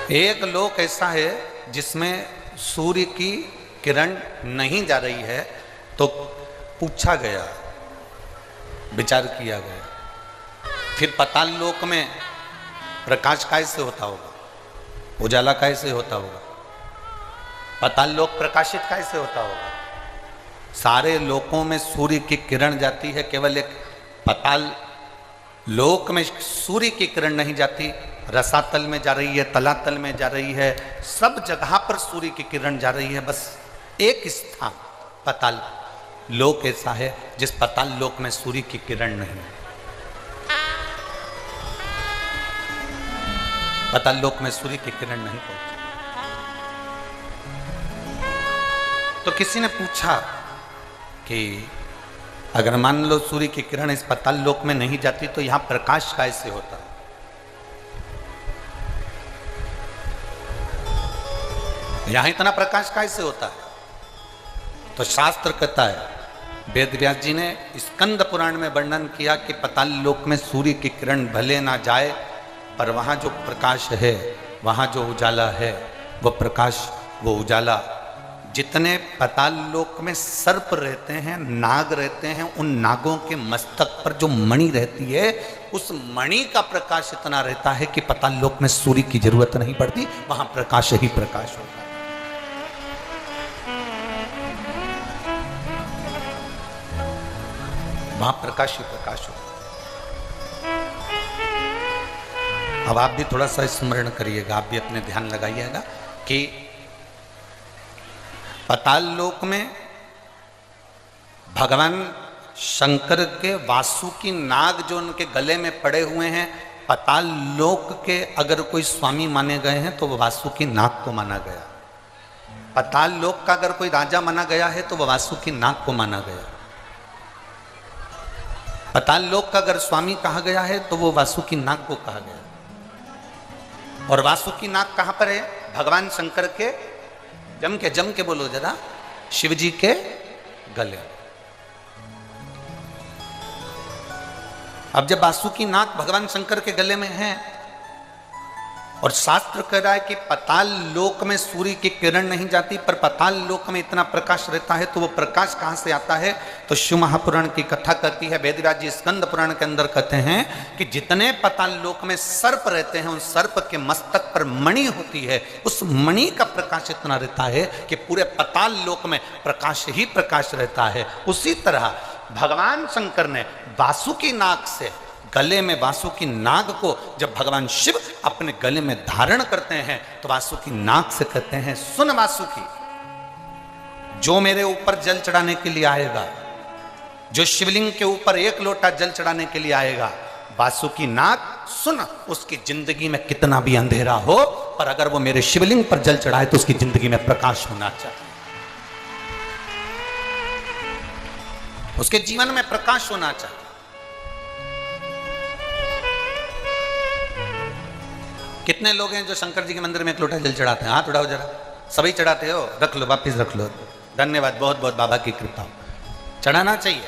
एक लोक ऐसा है जिसमें सूर्य की किरण नहीं जा रही है, तो पूछा गया, विचार किया गया, फिर पाताल लोक में प्रकाश कैसे होता होगा, उजाला कैसे होता होगा, पाताल लोक प्रकाशित कैसे होता होगा। सारे लोकों में सूर्य की किरण जाती है, केवल एक पाताल लोक में सूर्य की किरण नहीं जाती। रसातल में जा रही है, तलातल में जा रही है, सब जगह पर सूर्य की किरण जा रही है। बस एक स्थान पाताल लोक ऐसा है जिस पाताल लोक में सूर्य की किरण नहीं है। पाताल लोक में सूर्य की किरण नहीं पहुंची। तो किसी ने पूछा कि अगर मान लो सूर्य की किरण इस पाताल लोक में नहीं जाती तो यहां प्रकाश कैसे होता, यहां इतना प्रकाश कैसे होता है। तो शास्त्र कहता है, वेद व्यास जी ने स्कंद पुराण में वर्णन किया कि पाताल लोक में सूर्य की किरण भले ना जाए, पर वहां जो प्रकाश है, वहां जो उजाला है, वो प्रकाश, वो उजाला, जितने पाताल लोक में सर्प रहते हैं, नाग रहते हैं, उन नागों के मस्तक पर जो मणि रहती है, उस मणि का प्रकाश इतना रहता है कि पाताल लोक में सूर्य की जरूरत नहीं पड़ती, वहां प्रकाश ही प्रकाश होता है। वहां प्रकाश ही प्रकाश होता है। अब आप भी थोड़ा सा स्मरण करिएगा, आप भी अपने ध्यान लगाइएगा कि पाताल लोक में भगवान शंकर के वासुकी नाग जो उनके गले में पड़े हुए हैं, पाताल लोक के अगर कोई स्वामी माने गए हैं तो वह वासुकी नाग को माना गया। पाताल लोक का अगर कोई राजा माना गया है तो वह वासुकी नाग को माना गया। पाताल लोक का अगर स्वामी कहा गया है तो वो वासुकी नाग को कहा गया। और वासुकी नाग कहां पर है? भगवान शंकर के जम के बोलो जरा, शिव जी के गले। अब जब वासुकी नाग भगवान शंकर के गले में है और शास्त्र कह रहा है कि पाताल लोक में सूर्य की किरण नहीं जाती, पर पाताल लोक में इतना प्रकाश रहता है, तो वो प्रकाश कहां से आता है? तो शिव महापुराण की कथा कहती है, वेदव्यास जी स्कंद पुराण के अंदर कहते हैं कि जितने पाताल लोक में सर्प रहते हैं, उन सर्प के मस्तक पर मणि होती है, उस मणि का प्रकाश इतना रहता है कि पूरे पाताल लोक में प्रकाश ही प्रकाश रहता है। उसी तरह भगवान शंकर ने वासुकी नाग से, गले में वासुकी नाग को जब भगवान शिव अपने गले में धारण करते हैं, तो वासुकी नाग से कहते हैं, सुन वासुकी, जो मेरे ऊपर जल चढ़ाने के लिए आएगा, जो शिवलिंग के ऊपर एक लोटा जल चढ़ाने के लिए आएगा, वासुकी नाग सुन, उसकी जिंदगी में कितना भी अंधेरा हो, पर अगर वो मेरे शिवलिंग पर जल चढ़ाए तो उसकी जिंदगी में प्रकाश होना चाहिए, उसके जीवन में प्रकाश होना चाहिए। कितने लोग हैं जो शंकर जी के मंदिर में एक लोटा जल चढ़ाते हैं? हाथ उठाओ जरा। सभी चढ़ाते हो? रख लो, वापिस रख लो। धन्यवाद, बहुत बहुत बाबा की कृपा। चढ़ाना चाहिए,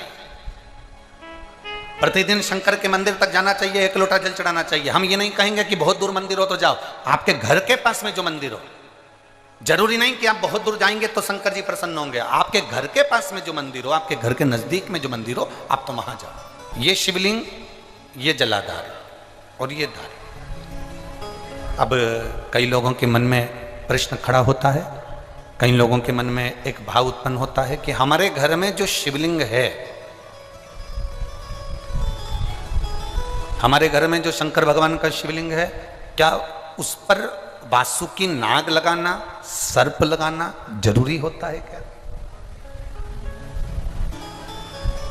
प्रतिदिन शंकर के मंदिर तक जाना चाहिए, एक लोटा जल चढ़ाना चाहिए। हम ये नहीं कहेंगे कि बहुत दूर मंदिर हो तो जाओ, आपके घर के पास में जो मंदिर हो, जरूरी नहीं कि आप बहुत दूर जाएंगे तो शंकर जी प्रसन्न होंगे। आपके घर के पास में जो मंदिर हो, आपके घर के नजदीक में जो मंदिर हो, आप तो वहां जाओ। ये शिवलिंग, ये जलाधार और ये धार। अब कई लोगों के मन में प्रश्न खड़ा होता है, कई लोगों के मन में एक भाव उत्पन्न होता है कि हमारे घर में जो शिवलिंग है, हमारे घर में जो शंकर भगवान का शिवलिंग है, क्या उस पर वासुकी नाग लगाना, सर्प लगाना जरूरी होता है क्या?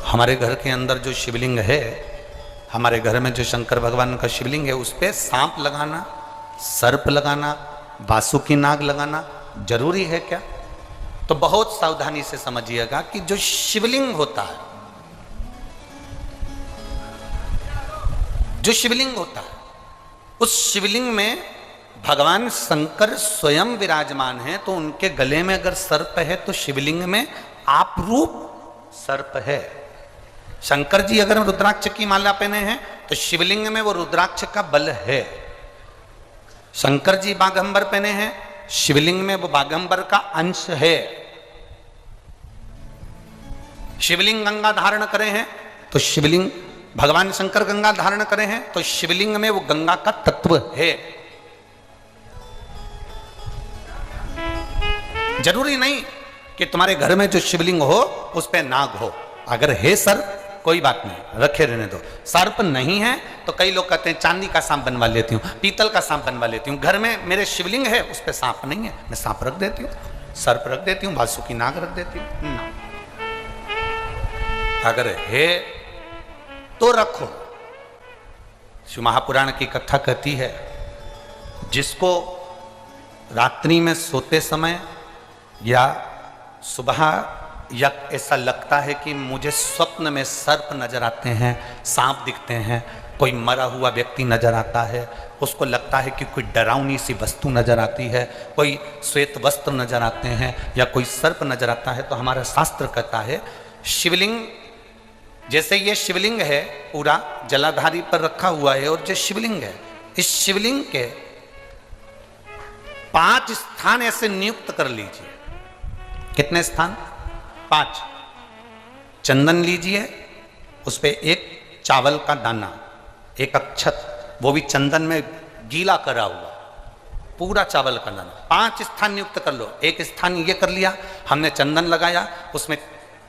हमारे घर के अंदर जो शिवलिंग है, हमारे घर में जो शंकर भगवान का शिवलिंग है, उस पर सांप लगाना, सर्प लगाना, वासुकी नाग लगाना जरूरी है क्या? तो बहुत सावधानी से समझिएगा कि जो शिवलिंग होता है, जो शिवलिंग होता है, उस शिवलिंग में भगवान शंकर स्वयं विराजमान है, तो उनके गले में अगर सर्प है तो शिवलिंग में आप रूप सर्प है। शंकर जी अगर रुद्राक्ष की माला पहने हैं तो शिवलिंग में वो रुद्राक्ष का बल है। शंकर जी बागंबर पहने हैं, शिवलिंग में वो बागंबर का अंश है। शिवलिंग गंगा धारण करे हैं तो शिवलिंग, भगवान शंकर गंगा धारण करे हैं तो शिवलिंग में वो गंगा का तत्व है। जरूरी नहीं कि तुम्हारे घर में जो शिवलिंग हो उस पे नाग हो। अगर है सर्प कोई बात नहीं, रखे रहने दो। सर्प नहीं है तो कई लोग कहते हैं चांदी का सांप बनवा लेती हूँ, पीतल का सांप बनवा लेती हूँ। घर में मेरे शिवलिंग है उस पे सांप नहीं है, मैं सांप रख देती हूँ, सर्प रख देती हूँ, वासुकी नाग रख देती हूँ ना। अगर है तो रखो। शिव महापुराण की कथा कहती है, जिसको रात्रि में सोते समय या सुबह या ऐसा लगता है कि मुझे स्वप्न में सर्प नजर आते हैं, सांप दिखते हैं, कोई मरा हुआ व्यक्ति नजर आता है, उसको लगता है कि कोई डरावनी सी वस्तु नजर आती है, कोई श्वेत वस्त्र नजर आते हैं या कोई सर्प नजर आता है, तो हमारा शास्त्र कहता है शिवलिंग, जैसे ये शिवलिंग है पूरा जलाधारी पर रखा हुआ है, और जो शिवलिंग है इस शिवलिंग के 5 स्थान ऐसे नियुक्त कर लीजिए। कितने स्थान? 5। चंदन लीजिए, उस पे एक चावल का दाना, एक अक्षत, वो भी चंदन में गीला करा हुआ, पूरा चावल का दाना। 5 स्थान नियुक्त कर लो। एक स्थान ये कर लिया, हमने चंदन लगाया, उसमें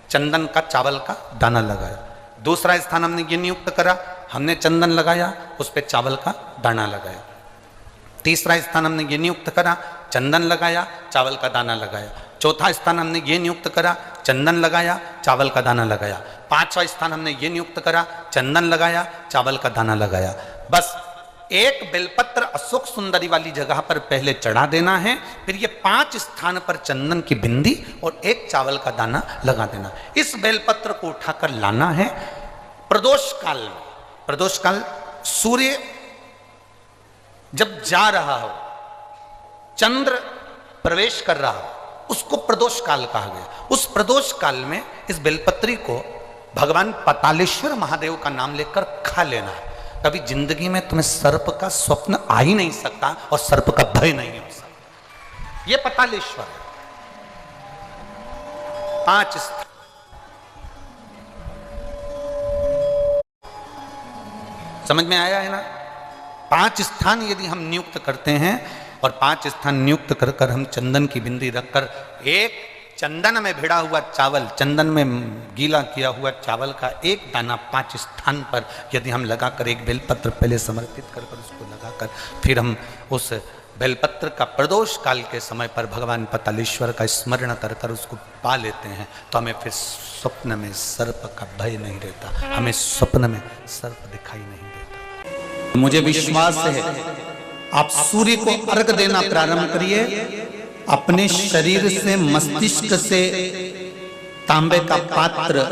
चंदन का चावल का दाना लगाया। दूसरा स्थान हमने ये नियुक्त करा, हमने चंदन लगाया, उस पर चावल का दाना लगाया। तीसरा स्थान हमने ये नियुक्त करा, चंदन लगाया, चावल का दाना लगाया। चौथा स्थान हमने ये नियुक्त करा, चंदन लगाया, चावल का दाना लगाया। 5वां स्थान हमने ये नियुक्त करा, चंदन लगाया, चावल का दाना लगाया। बस एक बेलपत्र अशोक सुंदरी वाली जगह पर पहले चढ़ा देना है, फिर ये 5 स्थान पर चंदन की बिंदी और एक चावल का दाना लगा देना। इस बेलपत्र को उठाकर लाना है प्रदोष काल में। प्रदोष काल सूर्य जब जा रहा हो, चंद्र प्रवेश कर रहा हो, उसको प्रदोष काल कहा गया। उस प्रदोष काल में इस बेलपत्री को भगवान पतालेश्वर महादेव का नाम लेकर खा लेना है। कभी जिंदगी में तुम्हें सर्प का स्वप्न आ ही नहीं सकता और सर्प का भय नहीं हो सकता। ये पतालेश्वर है। 5 स्थान समझ में आया है ना? 5 स्थान यदि हम नियुक्त करते हैं और 5 स्थान नियुक्त कर कर हम चंदन की बिंदी रखकर एक चंदन में भिड़ा हुआ चावल, चंदन में गीला किया हुआ चावल का एक दाना 5 स्थान पर यदि हम लगाकर एक बेलपत्र पहले समर्पित कर कर उसको लगाकर फिर हम उस बेलपत्र का प्रदोष काल के समय पर भगवान पतालेश्वर का स्मरण कर कर उसको पा लेते हैं तो हमें फिर स्वप्न में सर्प का भय नहीं रहता, हमें स्वप्न में सर्प दिखाई नहीं देता। मुझे विश्वास है आप सूर्य को अर्घ देना प्रारंभ करिए। अपने शरीर से, मस्तिष्क से तांबे का पात्र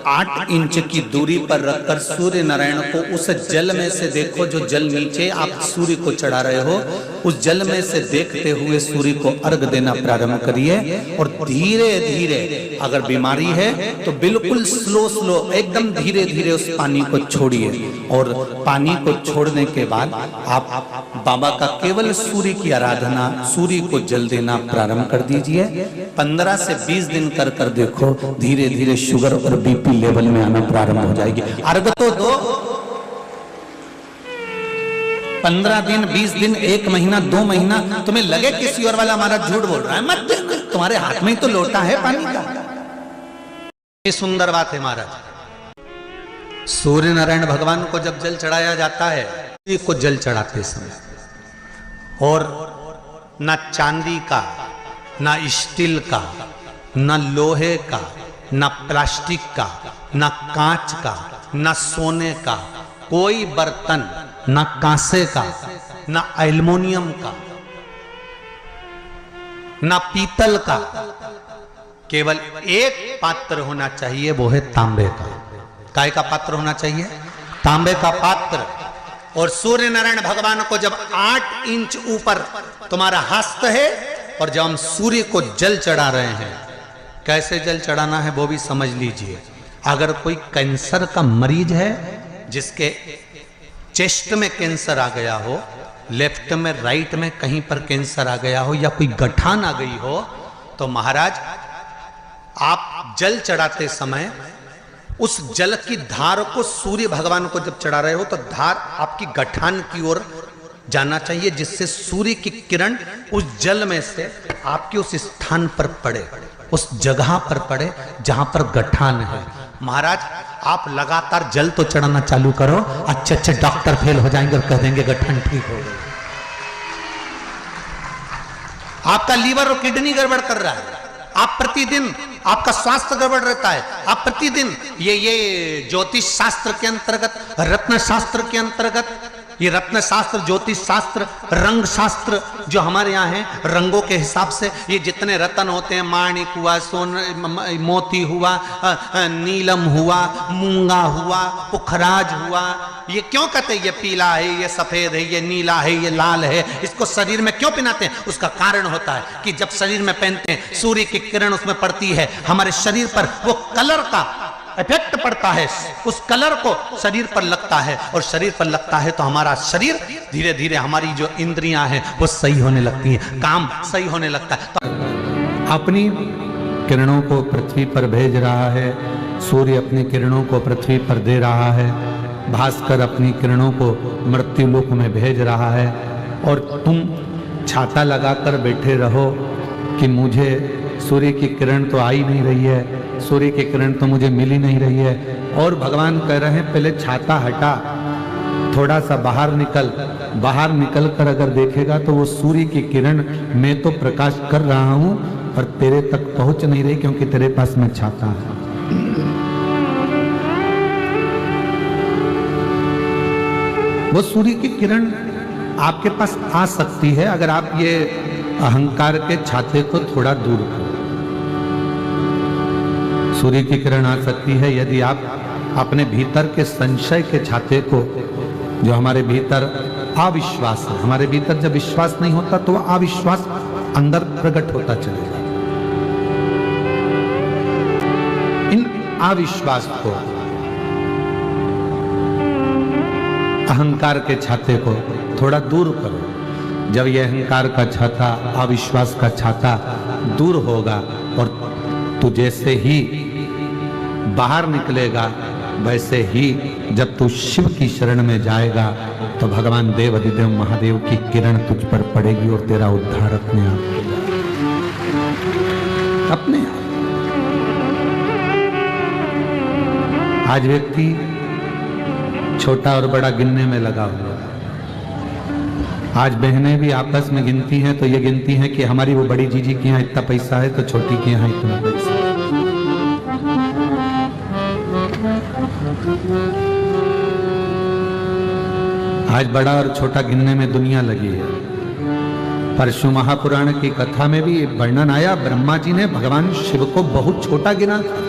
8 इंच की दूरी पर रखकर सूर्य नारायण को उस जल में से देखो, जो जल नीचे आप सूर्य को चढ़ा रहे हो, उस जल में से देखते हुए सूर्य को अर्घ देना प्रारंभ करिए। और धीरे धीरे, अगर बीमारी है तो बिल्कुल स्लो एकदम धीरे धीरे उस पानी को छोड़िए। और पानी को छोड़ने के बाद आप बाबा का केवल सूर्य की आराधना, सूर्य को जल देना प्रारंभ कर दीजिए। 15 से 20 दिन कर कर देखो, धीरे धीरे शुगर और बीपी लेवल में आना प्रारंभ हो जाएगी। अर्घ तो दो, 15 दिन, 20 दिन, 1 महीना, 2 महीना, तुम्हें लगे किसी और वाला हमारा झूठ बोल रहा है, मत, तुम्हारे हाथ में ही तो लोटा है पानी का। ये सुंदर बात है महाराज। सूर्य नारायण भगवान को जब जल चढ़ाया जाता है, सूर्य को जल चढ़ाते समय, और ना चांदी का, ना स्टील का, न लोहे का, न प्लास्टिक का, न कांच का, न सोने का कोई बर्तन, न कांसे का, न एल्युमिनियम का, न पीतल का, केवल एक पात्र होना चाहिए, वो है तांबे का। काय का पात्र होना चाहिए? तांबे का पात्र। और सूर्य नारायण भगवान को जब 8 इंच ऊपर तुम्हारा हस्त है और जब हम सूर्य को जल चढ़ा रहे हैं, कैसे जल चढ़ाना है वो भी समझ लीजिए। अगर कोई कैंसर का मरीज है, जिसके चेस्ट में कैंसर आ गया हो, लेफ्ट में राइट में कहीं पर कैंसर आ गया हो या कोई गठान आ गई हो, तो महाराज आप जल चढ़ाते समय उस जल की धार को सूर्य भगवान को जब चढ़ा रहे हो तो धार आपकी गठान की ओर जाना चाहिए, जिससे सूर्य की किरण उस जल में से आपके उस स्थान पर पड़े, उस जगह पर पड़े जहां पर गठान है। महाराज आप लगातार जल तो चढ़ाना चालू करो, अच्छे अच्छे डॉक्टर फेल हो जाएंगे और कह देंगे गठान ठीक हो गई। आपका लीवर और किडनी गड़बड़ कर रहा है, आप प्रतिदिन आपका स्वास्थ्य गड़बड़ रहता है, आप प्रतिदिन ये ज्योतिष शास्त्र के अंतर्गत, रत्न शास्त्र के अंतर्गत, ये रत्न शास्त्र, ज्योतिष शास्त्र, रंग शास्त्र जो हमारे यहाँ है, रंगों के हिसाब से ये जितने रत्न होते हैं, माणिक हुआ, सोन, मोती हुआ, नीलम हुआ, मूंगा हुआ, पुखराज हुआ, ये क्यों कहते हैं ये पीला है, ये सफेद है, ये नीला है, ये लाल है, इसको शरीर में क्यों पहनाते हैं? उसका कारण होता है कि जब शरीर में पहनते हैं सूर्य की किरण उसमें पड़ती है, हमारे शरीर पर वो कलर का इफेक्ट पड़ता है, उस कलर को शरीर पर लगता है, और शरीर पर लगता है तो हमारा शरीर धीरे धीरे, हमारी जो इंद्रियां हैं वो सही होने लगती हैं, काम सही होने लगता है। तो अपनी किरणों को पृथ्वी पर भेज रहा है, सूर्य अपनी किरणों को पृथ्वी पर दे रहा है, भास्कर अपनी किरणों को मृत्यु लोक में भेज रहा है, और तुम छाता लगाकर बैठे रहो कि मुझे सूर्य की किरण तो आ ही नहीं रही है, सूर्य की किरण तो मुझे मिल ही नहीं रही है। और भगवान कह रहे हैं पहले छाता हटा, थोड़ा सा बाहर निकल कर अगर देखेगा तो वो सूर्य की किरण मैं तो प्रकाश कर रहा हूं पर तेरे तक पहुंच नहीं रही, क्योंकि तेरे पास में छाता है। वो सूर्य की किरण आपके पास आ सकती है अगर आप ये अहंकार के छाते को थोड़ा दूर करो। सूर्य की किरण आ सकती है यदि आप अपने भीतर के संशय के छाते को, जो हमारे भीतर अविश्वास है, हमारे भीतर जब विश्वास नहीं होता तो वह अविश्वास अंदर प्रकट होता चलेगा। इन अविश्वास को, अहंकार के छाते को थोड़ा दूर करो। जब यह अहंकार का छाता, अविश्वास का छाता दूर होगा और तू जैसे ही बाहर निकलेगा वैसे ही जब तू शिव की शरण में जाएगा तो भगवान देव अधिदेव महादेव की किरण तुझ पर पड़ेगी और तेरा उद्धार अपने आप अपने आप। आज व्यक्ति छोटा और बड़ा गिनने में लगा हुआ है। आज बहनें भी आपस में गिनती हैं तो ये गिनती हैं कि हमारी वो बड़ी जीजी के यहाँ इतना पैसा है तो छोटी के यहाँ इतना पैसा है। आज बड़ा और छोटा गिनने में दुनिया लगी है। परशु महापुराण की कथा में भी वर्णन आया, ब्रह्मा जी ने भगवान शिव को बहुत छोटा गिना था।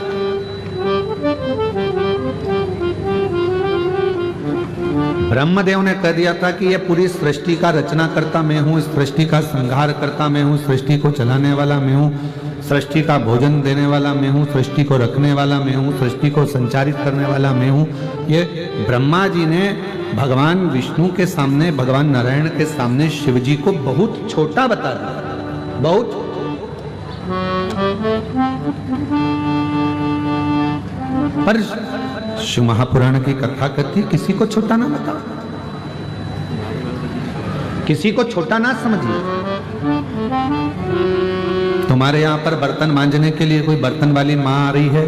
ब्रह्मदेव ने कह दिया था कि यह पूरी सृष्टि का रचना करता मैं हूँ, इस सृष्टि का संहार करता मैं हूँ, सृष्टि को चलाने वाला मैं हूँ, सृष्टि का भोजन देने वाला मैं हूँ, सृष्टि को रखने वाला मैं हूँ, सृष्टि को संचारित करने वाला मैं हूँ। ये ब्रह्मा जी ने भगवान विष्णु के सामने, भगवान नारायण के सामने शिव जी को बहुत छोटा बता दिया, बहुत। पर शिव महापुराण की कथा कहती किसी को छोटा ना बताओ, किसी को छोटा ना समझिए। तुम्हारे यहां पर बर्तन मांजने के लिए कोई बर्तन वाली माँ आ रही है,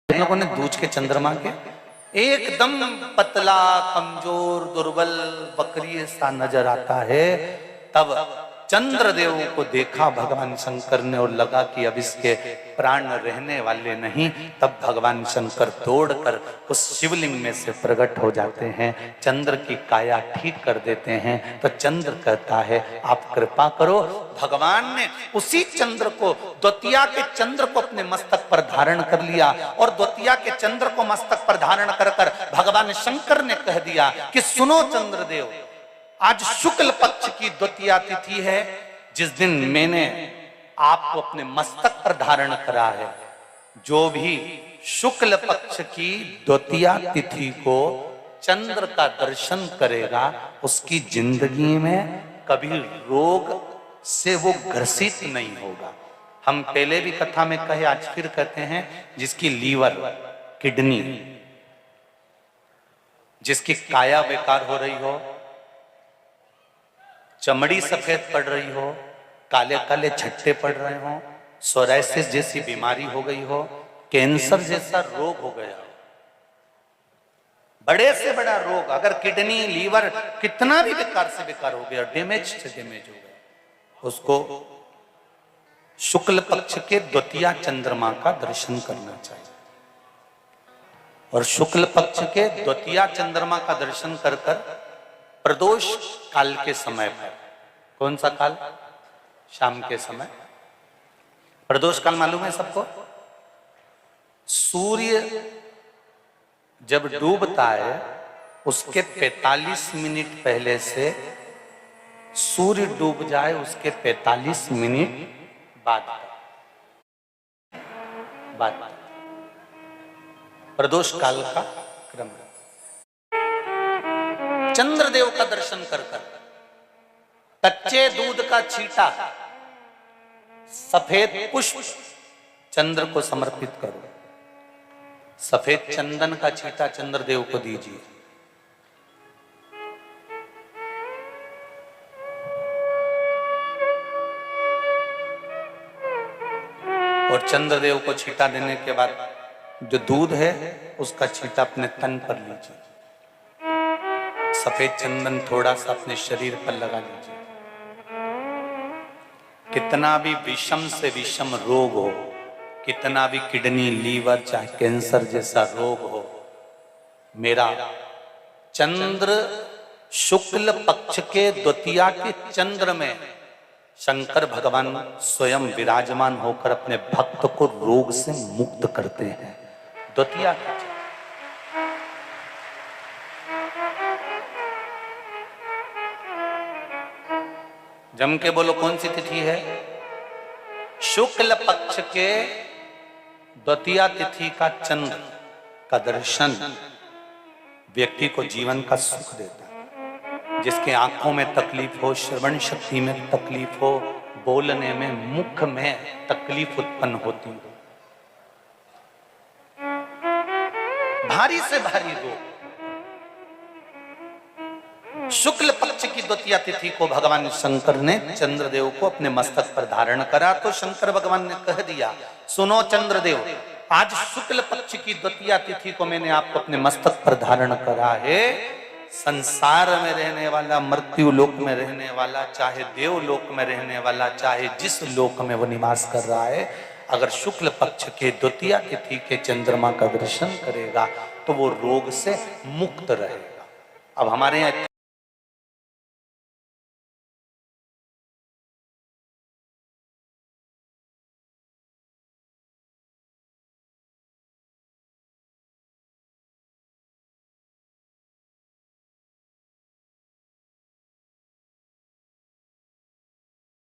इन लोगों ने दूज के चंद्रमा के एकदम पतला, कमजोर, दुर्बल, बकरी सा नजर आता है। तब चंद्रदेव को देखा भगवान शंकर ने और लगा कि अब इसके प्राण रहने वाले नहीं। तब भगवान शंकर दौड़कर उस शिवलिंग में से प्रकट हो जाते हैं, चंद्र की काया ठीक कर देते हैं। तो चंद्र कहता है आप कृपा करो। भगवान ने उसी चंद्र को, द्वितीया के चंद्र को अपने मस्तक पर धारण कर लिया और द्वितीया के चंद्र को मस्तक पर धारण कर कर भगवान शंकर ने कह दिया कि सुनो चंद्रदेव, आज शुक्ल पक्ष की द्वितीया तिथि है, जिस दिन मैंने आपको अपने मस्तक पर धारण करा है। जो भी शुक्ल पक्ष की द्वितीया तिथि को चंद्र का दर्शन करेगा उसकी जिंदगी में कभी रोग से वो ग्रसित नहीं होगा। हम पहले भी कथा में कहे, आज फिर कहते हैं, जिसकी लीवर, किडनी, जिसकी काया बेकार हो रही हो, चमड़ी सफेद पड़ रही हो, काले काले छट्टे पड़ रहे हो, सोराइसिस जैसी बीमारी हो गई हो, कैंसर जैसा रोग हो गया, बड़े से बड़ा रोग, अगर किडनी, लीवर कितना भी बेकार से बेकार हो गया, डैमेज से डैमेज हो गया, उसको शुक्ल पक्ष के द्वितीया चंद्रमा का दर्शन करना चाहिए। और शुक्ल पक्ष के द्वितीया चंद्रमा का दर्शन कर कर प्रदोष काल के समय पर, कौन सा काल? शाम के समय। प्रदोष काल मालूम है सबको? सूर्य जब डूबता है उसके 45 मिनट पहले से सूर्य डूब जाए उसके 45 मिनट बाद प्रदोष काल का क्रम। चंद्रदेव का दर्शन कर कर कच्चे दूध का छींटा, सफेद पुष्प चंद्र को समर्पित करो, सफेद चंदन का छींटा चंद्रदेव को दीजिए। और चंद्रदेव को छींटा देने के बाद जो दूध है उसका छींटा अपने तन पर लीजिए, सफेद चंदन थोड़ा सा अपने शरीर पर लगा लीजिए। कितना भी विषम से विषम रोग हो, कितना भी किडनी, लीवर, चाहे कैंसर जैसा रोग हो, मेरा चंद्र शुक्ल पक्ष के द्वितीया के चंद्र में शंकर भगवान स्वयं विराजमान होकर अपने भक्त को रोग से मुक्त करते हैं। द्वितीया का जम के बोलो, कौन सी तिथि है? शुक्ल पक्ष के द्वितीया तिथि का चंद्र का दर्शन व्यक्ति को जीवन का सुख देता है। जिसके आंखों में तकलीफ हो, श्रवण शक्ति में तकलीफ हो, बोलने में, मुख में तकलीफ उत्पन्न होती हो, भारी से भारी रोग, शुक्ल पक्ष की द्वितीया तिथि को भगवान शंकर ने चंद्रदेव को अपने मस्तक पर धारण करा। तो शंकर भगवान ने कह दिया, सुनो चंद्रदेव, आज शुक्ल पक्ष की द्वितीया तिथि को मैंने आपको अपने मस्तक पर धारण करा है। संसार में रहने वाला, मृत्यु लोक में रहने वाला, चाहे देव लोक में रहने वाला, चाहे जिस लोक में वो निवास कर रहा है, अगर शुक्ल पक्ष के द्वितीया तिथि के चंद्रमा का दर्शन करेगा तो वो रोग से मुक्त रहेगा। अब हमारे यहाँ